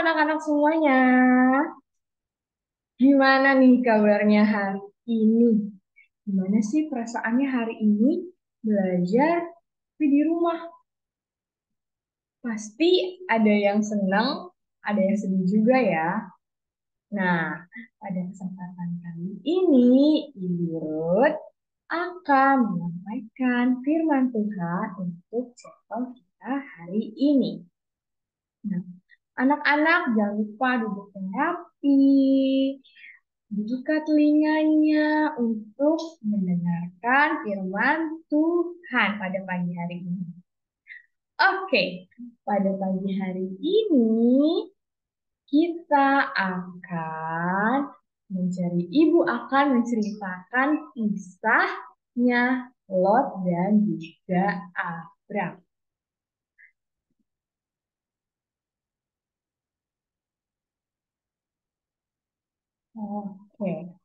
anak-anak semuanya. Gimana nih kabarnya hari ini? Gimana sih perasaannya hari ini belajar tapi di rumah? Pasti ada yang senang, ada yang sedih juga ya. Nah, pada kesempatan kali ini, Ibu Ruth akan menyampaikan firman Tuhan untuk chapel kita hari ini. Nah, anak-anak jangan lupa duduk yang rapi, buka telinganya untuk mendengarkan firman Tuhan pada pagi hari ini. Oke, pada pagi hari ini kita akan ibu akan menceritakan kisahnya Lot dan juga Abram. Oke,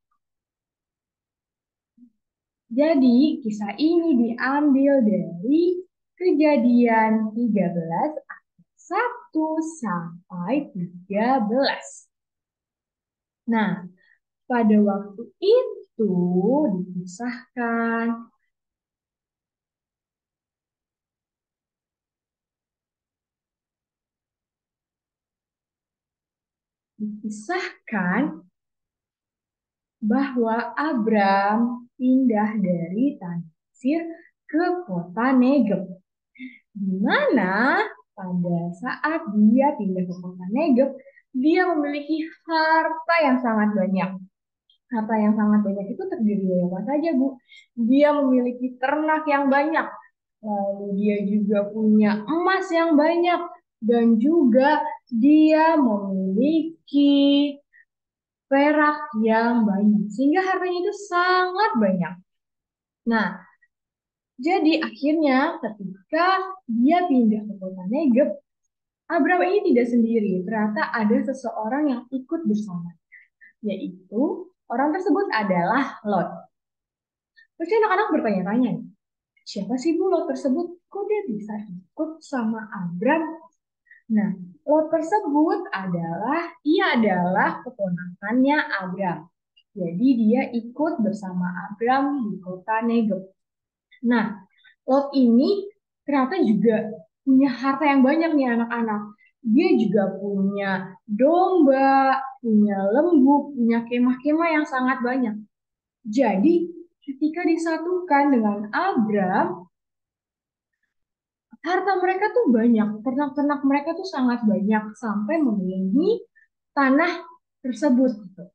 jadi kisah ini diambil dari Kejadian 13 1 sampai 13. Nah, pada waktu itu dikisahkan, dikisahkan bahwa Abram pindah dari tanah Mesir ke kota Negeb, di mana pada saat dia pindah ke kota Negeb, dia memiliki harta yang sangat banyak. Harta yang sangat banyak itu terdiri dari apa saja, Bu? Dia memiliki ternak yang banyak, lalu dia juga punya emas yang banyak, dan juga dia memiliki perak yang banyak. Sehingga hartanya itu sangat banyak. Nah, jadi akhirnya ketika dia pindah ke kota Negeb, Abram ini tidak sendiri. Ternyata ada seseorang yang ikut bersama, yaitu orang tersebut adalah Lot. Pasti anak-anak bertanya-tanya, siapa sih Bu Lot tersebut? Kok dia bisa ikut sama Abram? Nah, Lot tersebut ia adalah keponakannya Abram. Jadi dia ikut bersama Abram di kota Negeb. Nah, Lot ini ternyata juga punya harta yang banyak nih anak-anak. Dia juga punya domba, punya lembu, punya kemah-kemah yang sangat banyak. Jadi, ketika disatukan dengan Abram, harta mereka tuh banyak. Ternak-ternak mereka tuh sangat banyak sampai memenuhi tanah tersebut gitu.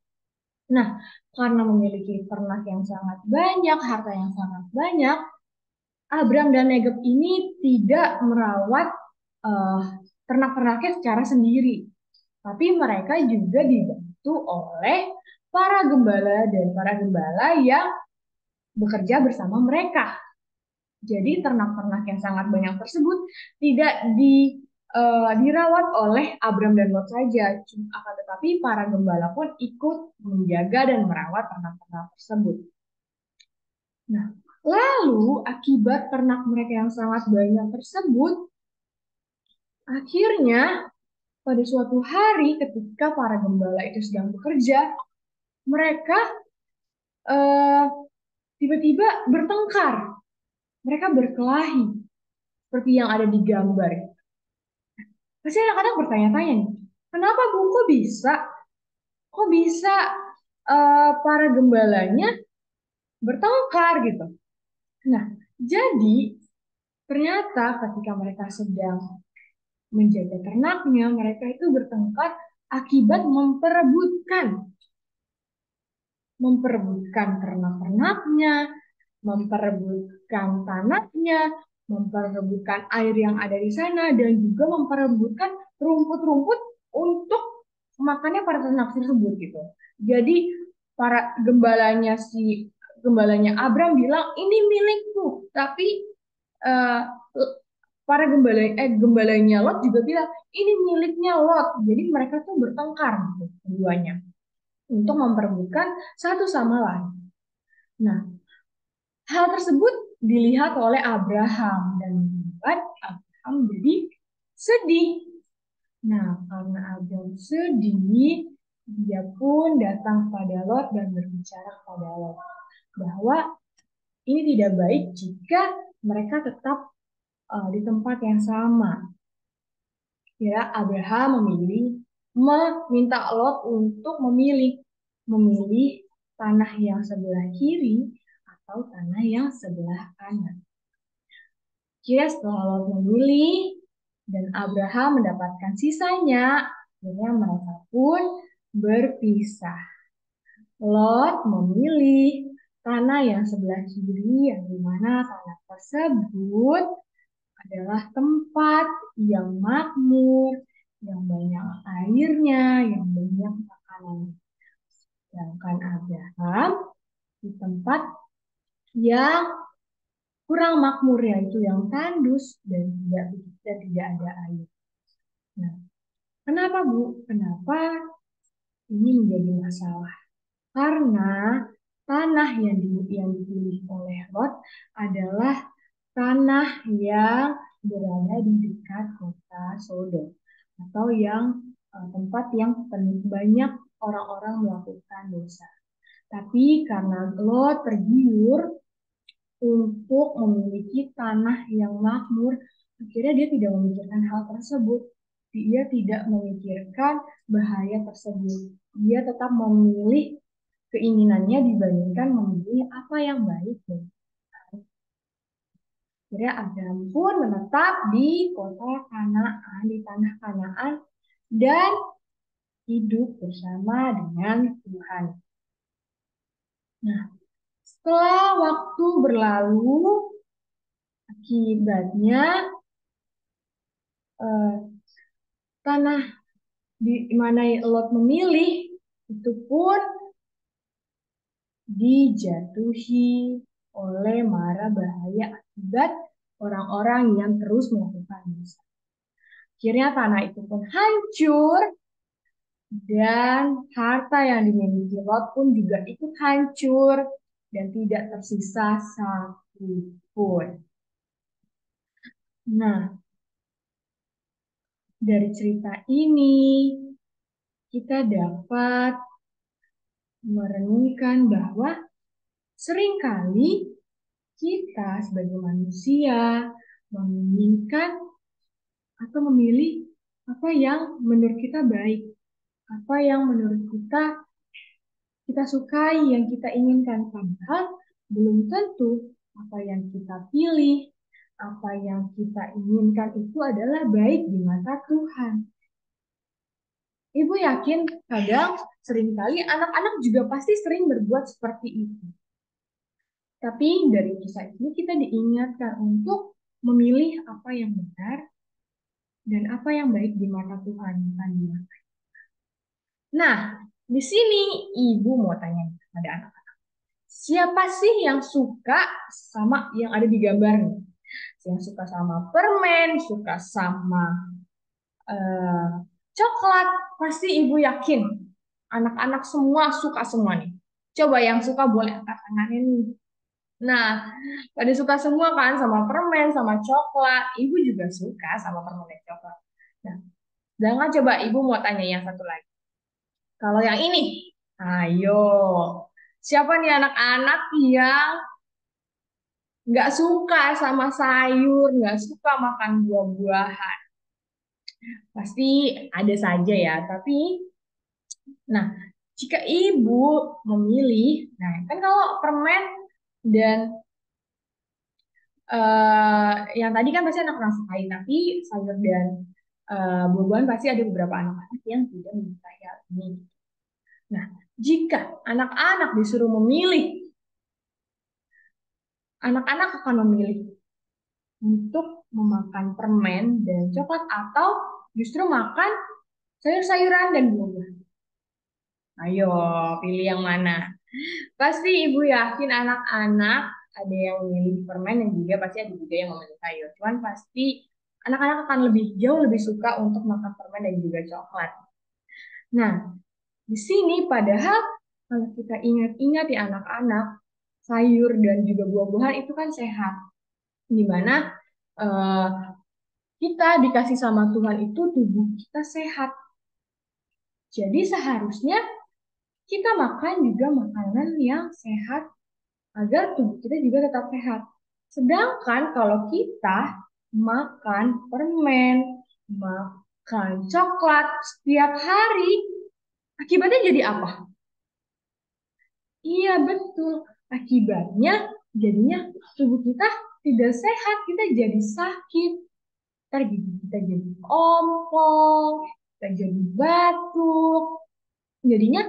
Nah, karena memiliki ternak yang sangat banyak, harta yang sangat banyak, Abram dan Negeb ini tidak merawat uh, ternak-ternaknya secara sendiri, tapi mereka juga dibantu oleh para gembala dan para gembala yang bekerja bersama mereka. Jadi ternak-ternak yang sangat banyak tersebut tidak dirawat oleh Abram dan Lot saja, akan tetapi para gembala pun ikut menjaga dan merawat ternak-ternak tersebut. Nah, lalu akibat ternak mereka yang sangat banyak tersebut, akhirnya pada suatu hari ketika para gembala itu sedang bekerja, mereka eh, tiba-tiba bertengkar, mereka berkelahi seperti yang ada di gambar. Pasti anak-anak bertanya-tanya nih, kenapa Bu kok bisa para gembalanya bertengkar gitu. Nah, jadi ternyata ketika mereka sedang menjaga ternaknya, mereka itu bertengkar akibat memperebutkan ternak-ternaknya, memperebutkan tanahnya, memperebutkan air yang ada di sana, dan juga memperebutkan rumput-rumput untuk makannya para ternak tersebut gitu. Jadi para gembalanya Abram bilang ini milikku, tapi uh, para gembalanya Lot juga bilang ini miliknya Lot. Jadi mereka tuh bertengkar gitu, keduanya untuk memperebutkan satu sama lain. Nah, hal tersebut dilihat oleh Abraham dan membuat Abraham jadi sedih. Nah, karena Abraham sedih, dia pun datang kepada Lot dan berbicara kepada Lot bahwa ini tidak baik jika mereka tetap di tempat yang sama. Ya, Abraham meminta Lot untuk memilih tanah yang sebelah kiri atau tanah yang sebelah kanan. Kira setelah Lot memilih dan Abraham mendapatkan sisanya, akhirnya mereka pun berpisah. Lot memilih tanah yang sebelah kiri, yang dimana tanah tersebut adalah tempat yang makmur, yang banyak airnya, yang banyak makanan. Sedangkan Abraham di tempat yang kurang makmur, yaitu yang tandus dan tidak ada air. Nah, kenapa Bu? Kenapa ini menjadi masalah? Karena tanah yang dipilih oleh Lot adalah tanah yang berada di dekat kota Sodom atau tempat yang banyak orang-orang melakukan dosa. Tapi karena Lot tergiur untuk memiliki tanah yang makmur, akhirnya dia tidak memikirkan hal tersebut. Dia tidak memikirkan bahaya tersebut. Dia tetap memilih keinginannya dibandingkan memilih apa yang baik. Akhirnya Adam pun menetap di kota Kanaan, di tanah Kanaan, dan hidup bersama dengan Tuhan. Nah, setelah waktu berlalu, akibatnya eh, tanah di mana Lot memilih itu pun dijatuhi oleh mara bahaya akibat orang-orang yang terus melakukan dosa. Akhirnya tanah itu pun hancur dan harta yang dimiliki Lot pun juga ikut hancur dan tidak tersisa satu pun. Nah, dari cerita ini kita dapat merenungkan bahwa seringkali kita sebagai manusia menginginkan atau memilih apa yang menurut kita baik, apa yang menurut kita sukai, yang kita inginkan. Padahal belum tentu apa yang kita pilih, apa yang kita inginkan itu adalah baik di mata Tuhan. Ibu yakin kadang seringkali anak-anak juga pasti sering berbuat seperti itu. Tapi dari kisah ini kita diingatkan untuk memilih apa yang benar dan apa yang baik di mata Tuhan, bukan di mata. Nah, di sini ibu mau tanya pada anak-anak, siapa sih yang suka sama yang ada di gambar nih? Yang suka sama permen, suka sama eh, coklat, pasti ibu yakin anak-anak semua suka semua nih. Coba yang suka boleh angkat tangannya nih. Nah, pada suka semua kan sama permen, sama coklat. Ibu juga suka sama permen dan coklat. Nah, jangan coba ibu mau tanya yang satu lagi. Kalau yang ini, ayo. Siapa nih anak-anak yang nggak suka sama sayur, nggak suka makan buah-buahan? Pasti ada saja ya, tapi nah, jika ibu memilih, nah kan kalau permen dan yang tadi kan pasti anak-anak sukai, tapi sayur dan buah-buahan pasti ada beberapa anak-anak yang tidak menyukai hal ini. Nah, jika anak-anak disuruh memilih, anak-anak akan memilih untuk memakan permen dan coklat atau justru makan sayur-sayuran dan buah-buahan. Ayo, pilih yang mana? Pasti ibu yakin anak-anak ada yang memilih permen dan juga pasti ada juga yang memilih sayur. Cuman pasti anak-anak akan jauh lebih suka untuk makan permen dan juga coklat. Nah, di sini padahal kalau kita ingat-ingat ya anak-anak, sayur dan juga buah-buahan itu kan sehat. Di mana eh, kita dikasih sama Tuhan itu tubuh kita sehat. Jadi seharusnya kita makan juga makanan yang sehat agar tubuh kita juga tetap sehat. Sedangkan kalau kita makan permen, makan coklat setiap hari, akibatnya jadi apa? Iya betul. Akibatnya jadinya tubuh kita tidak sehat, kita jadi sakit. Ntar gigi kita jadi ompong, kita jadi batuk. Jadinya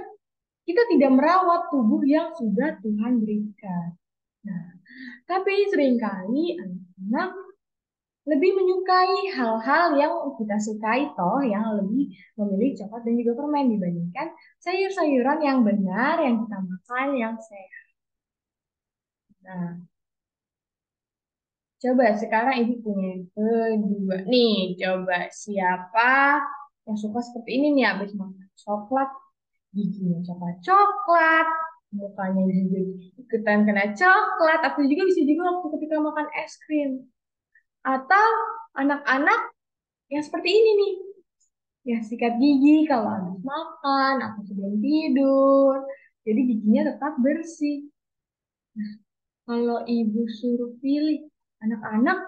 kita tidak merawat tubuh yang sudah Tuhan berikan. Nah, tapi seringkali anak-anak lebih menyukai hal-hal yang kita sukai toh, yang lebih memilih coklat dan juga permen dibandingkan sayur-sayuran yang benar yang kita makan yang sehat. Nah, coba sekarang ibu punya yang kedua nih. Coba siapa yang suka seperti ini nih habis makan coklat, giginya coklat-coklat, mukanya juga ikutan kena coklat, atau juga bisa juga waktu ketika makan es krim. Atau anak-anak yang seperti ini nih, yang sikat gigi kalau habis makan atau sebelum tidur. Jadi giginya tetap bersih. Kalau ibu suruh pilih, anak-anak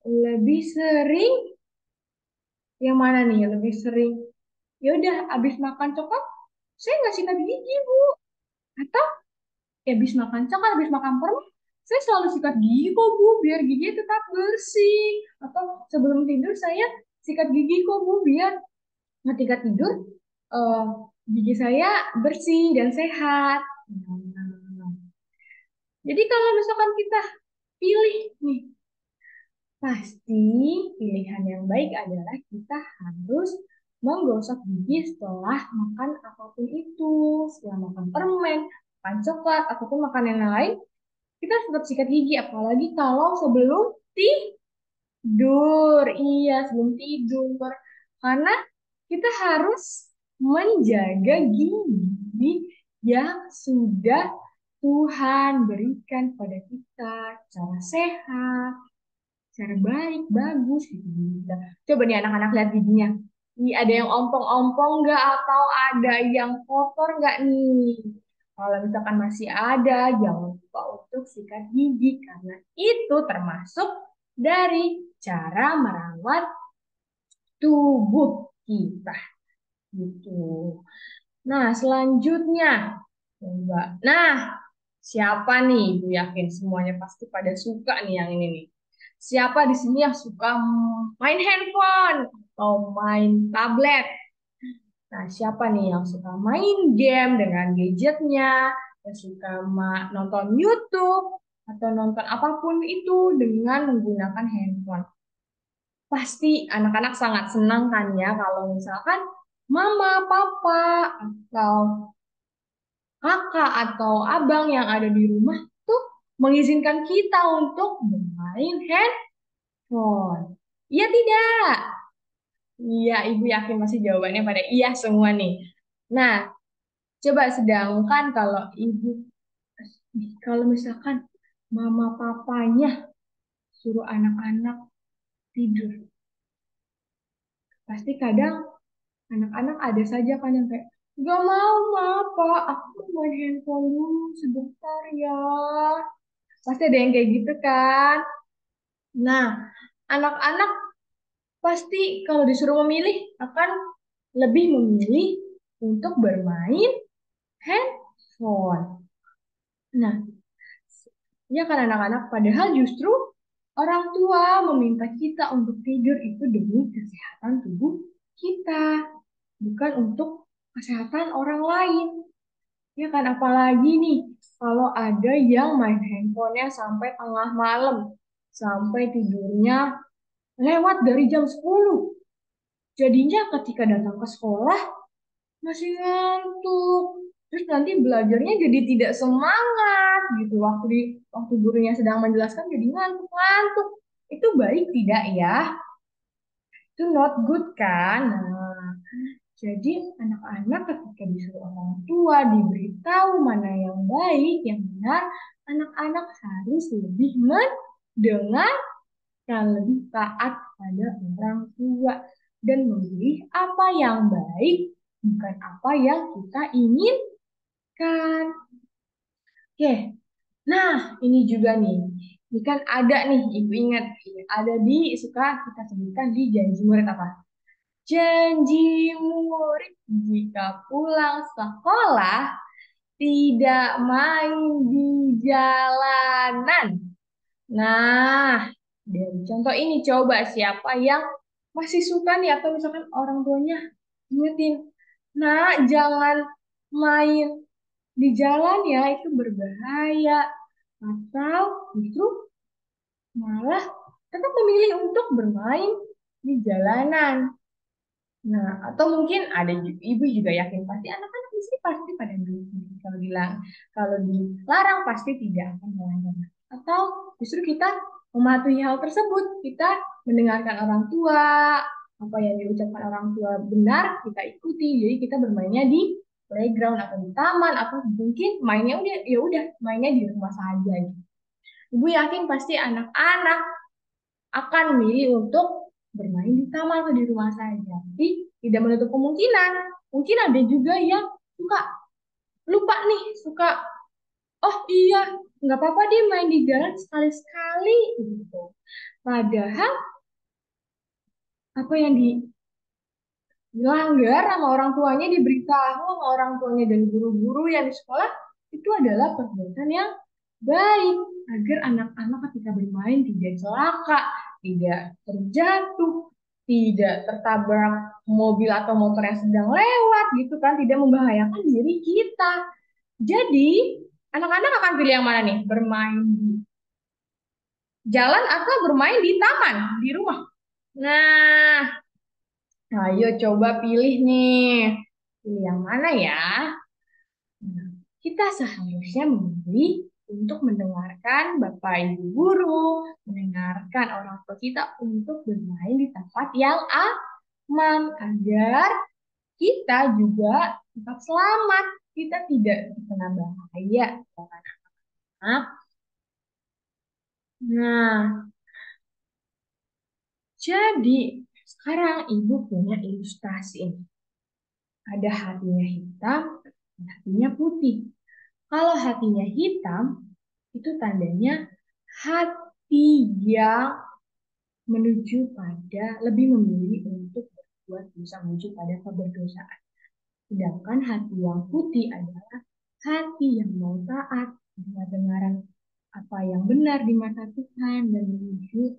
lebih sering yang mana nih? Lebih sering, ya udah habis makan coklat, saya nggak sikat gigi bu. Atau ya habis makan coklat, habis makan permen, saya selalu sikat gigi kok bu, biar gigi tetap bersih. Atau sebelum tidur saya sikat gigi kok bu, biar ketika tidur eh, gigi saya bersih dan sehat. Nah, jadi kalau misalkan kita pilih nih, pasti pilihan yang baik adalah kita harus menggosok gigi setelah makan apapun itu, setelah makan permen, makan coklat, ataupun makanan yang lain, kita tetap sikat gigi, apalagi kalau sebelum tidur. Iya, sebelum tidur. Karena kita harus menjaga gigi yang sudah Tuhan berikan pada kita secara sehat, secara baik, bagus gitu. Coba nih anak-anak lihat giginya. Ini ada yang ompong-ompong nggak atau ada yang kotor nggak nih? Kalau misalkan masih ada, jangan lupa untuk sikat gigi karena itu termasuk dari cara merawat tubuh kita gitu. Nah, selanjutnya coba. Nah, siapa nih? Ibu yakin semuanya pasti pada suka nih yang ini nih. Siapa di sini yang suka main handphone atau main tablet? Nah, siapa nih yang suka main game dengan gadgetnya, yang suka nonton YouTube atau nonton apapun itu dengan menggunakan handphone? Pasti anak-anak sangat senang kan ya kalau misalkan mama, papa, atau kakak atau abang yang ada di rumah tuh mengizinkan kita untuk bermain handphone. Iya tidak? Iya, ibu yakin masih jawabannya pada iya semua nih. Nah, coba sedangkan kalau misalkan mama papanya suruh anak-anak tidur, pasti kadang anak-anak ada saja kan yang kayak, gak mau ma, pak, aku main handphone dulu sebentar ya. Pasti ada yang kayak gitu kan. Nah, anak-anak pasti kalau disuruh memilih akan lebih memilih untuk bermain handphone. Nah, ya kan anak-anak, padahal justru orang tua meminta kita untuk tidur itu demi kesehatan tubuh kita, bukan untuk kesehatan orang lain. Ya kan, apalagi nih kalau ada yang main handphonenya sampai tengah malam, sampai tidurnya lewat dari jam 10. Jadinya ketika datang ke sekolah masih ngantuk. Terus nanti belajarnya jadi tidak semangat gitu. Waktu gurunya sedang menjelaskan jadi ngantuk-ngantuk. Itu baik tidak ya? Itu not good kan? Nah, jadi anak-anak ketika disuruh orang tua diberitahu mana yang baik, yang benar, anak-anak harus lebih mendengarkan akan lebih taat pada orang tua dan memilih apa yang baik, bukan apa yang kita inginkan. Oke, nah ini juga nih. Ini kan ada nih, Ibu ingat, ada di suka kita sebutkan di janji murid apa? Janji murid jika pulang sekolah tidak main di jalanan. Nah, dari contoh ini coba siapa yang masih suka nih atau misalkan orang tuanya ingetin, nah jangan main di jalan ya itu berbahaya atau justru malah tetap memilih untuk bermain di jalanan. Nah, atau mungkin ada ibu juga yakin pasti anak-anak di sini pasti pada kalau bilang kalau dilarang pasti tidak akan melanggar. Atau justru kita mematuhi hal tersebut, kita mendengarkan orang tua, apa yang diucapkan orang tua benar kita ikuti. Jadi kita bermainnya di playground atau di taman atau mungkin mainnya udah ya udah mainnya di rumah saja gitu. Ibu yakin pasti anak-anak akan memilih untuk bermain di taman atau di rumah saja. Tapi tidak menutup kemungkinan. Mungkin ada juga yang suka lupa nih, suka, oh iya, nggak apa-apa dia main di jalan sekali-sekali gitu. Padahal apa yang dilanggar sama orang tuanya, diberitahu sama orang tuanya dan guru-guru yang di sekolah, itu adalah perbuatan yang baik agar anak-anak ketika bermain tidak celaka, tidak terjatuh, tidak tertabrak mobil atau motor yang sedang lewat gitu kan, tidak membahayakan diri kita. Jadi, anak-anak akan pilih yang mana nih? Bermain di jalan atau bermain di taman, di rumah? Nah, ayo coba pilih nih. Pilih yang mana ya? Nah, kita seharusnya memilih untuk mendengarkan Bapak Ibu guru, mendengarkan orang tua kita untuk bermain di tempat yang aman agar kita juga tetap selamat. Kita tidak terkena bahaya. Nah, jadi sekarang Ibu punya ilustrasi ini. Ada hatinya hitam, dan hatinya putih. Kalau hatinya hitam, itu tandanya hati yang menuju pada lebih memilih untuk berbuat dosa menuju pada keberdosaan. Sedangkan hati yang putih adalah hati yang mau taat, dengar-dengaran apa yang benar di mata Tuhan dan menuju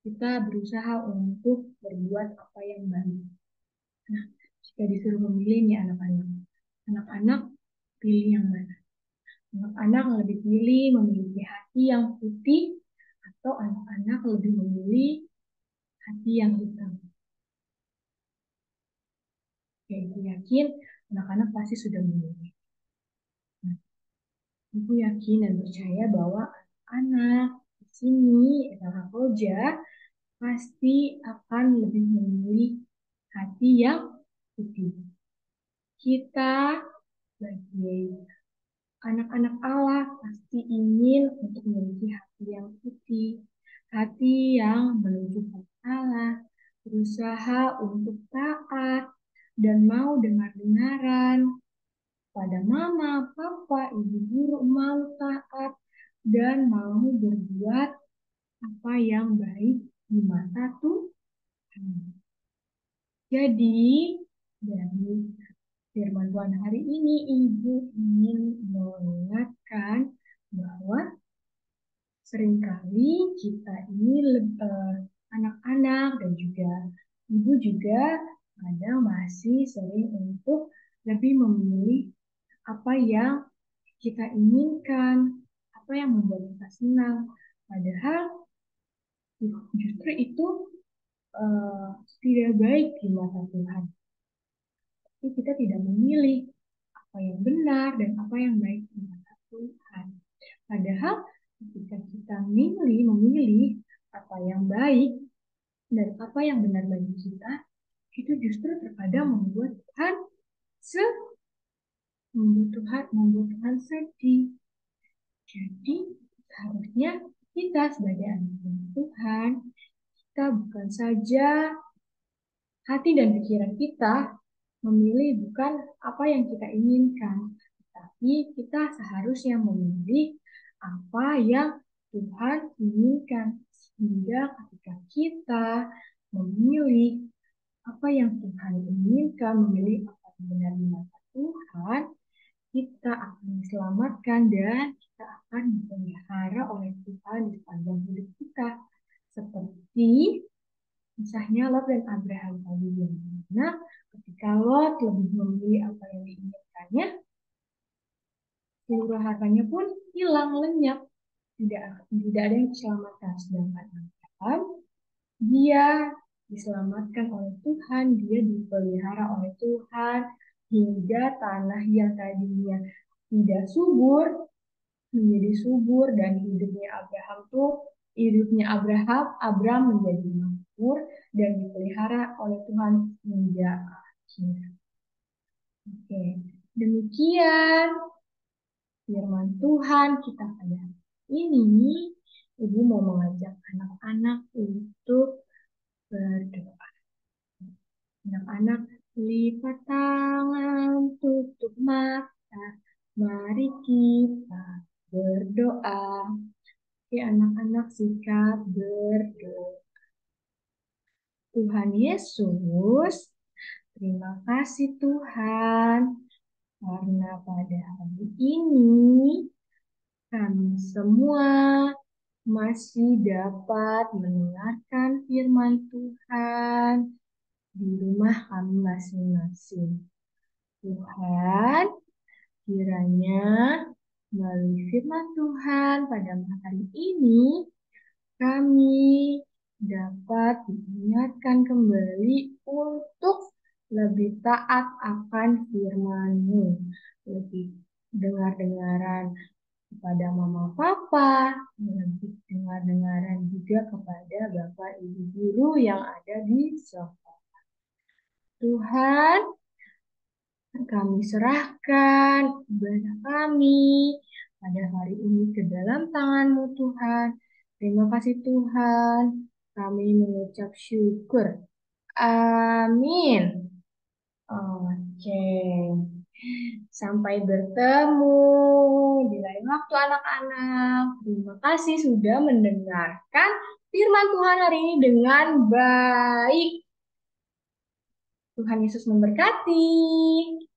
kita berusaha untuk berbuat apa yang baik. Nah, jika disuruh memilih nih anak-anak, anak-anak pilih yang mana? Anak-anak lebih pilih memiliki hati yang putih atau anak-anak lebih memilih hati yang hitam. Ya, ibu yakin anak-anak pasti sudah memilih. Nah, ibu yakin dan percaya bahwa anak di sini adalah Roja pasti akan lebih memilih hati yang putih. Kita sebagai anak-anak Allah pasti ingin untuk memiliki hati yang putih, hati yang menuju ke Allah, berusaha untuk taat dan mau dengar-dengaran pada mama, papa, ibu guru, mau taat dan mau berbuat apa yang baik di mata Tuhan. Jadi, dari firman Tuhan hari ini, Ibu ingin mengingatkan bahwa seringkali kita ini anak-anak dan juga ibu juga kadang masih sering untuk lebih memilih apa yang kita inginkan, apa yang membuat kita senang. Padahal justru itu tidak baik di mata Tuhan. Tapi kita tidak memilih apa yang benar dan apa yang baik di mata Tuhan. Padahal ketika kita memilih apa yang baik dan apa yang benar bagi kita, itu justru terkadang membuat Tuhan se membuat Tuhan sedih. Jadi seharusnya kita sebagai anak Tuhan kita bukan saja hati dan pikiran kita memilih bukan apa yang kita inginkan, tapi kita seharusnya memilih apa yang Tuhan inginkan. Sehingga ketika kita memilih apa yang Tuhan inginkan, memilih apa yang benar di mata Tuhan, kita akan diselamatkan dan kita akan dipelihara oleh Tuhan di sepanjang hidup kita. Seperti kisahnya Lot dan Abraham tadi, yang mana ketika Lot lebih memilih apa yang diinginkannya, seluruh hartanya pun hilang lenyap, tidak ada yang diselamatkan. Sedangkan Abraham, dia diselamatkan oleh Tuhan, dia dipelihara oleh Tuhan hingga tanah yang tadinya tidak subur menjadi subur, dan hidupnya Abraham menjadi makmur dan dipelihara oleh Tuhan hingga akhir. Oke, demikian firman Tuhan kita pada hari ini. Ibu mau mengajak anak-anak untuk berdoa. Anak-anak, lipat tangan, tutup mata, mari kita berdoa. Oke, anak-anak, sikat berdoa. Tuhan Yesus, terima kasih Tuhan, karena pada hari ini kami semua masih dapat mendengarkan firman Tuhan di rumah kami masing-masing. Tuhan, kiranya melalui firman Tuhan pada hari ini, kami dapat diingatkan kembali untuk lebih taat akan firman-Mu, lebih dengar-dengaran kepada mama papa, lebih dengar-dengaran juga kepada bapak ibu guru yang ada di sekolah. Tuhan, kami serahkan ibadah kami pada hari ini ke dalam tangan-Mu Tuhan. Terima kasih Tuhan. Kami mengucap syukur. Amin. Oke. Sampai bertemu di lain waktu anak-anak. Terima kasih sudah mendengarkan firman Tuhan hari ini dengan baik. Tuhan Yesus memberkati.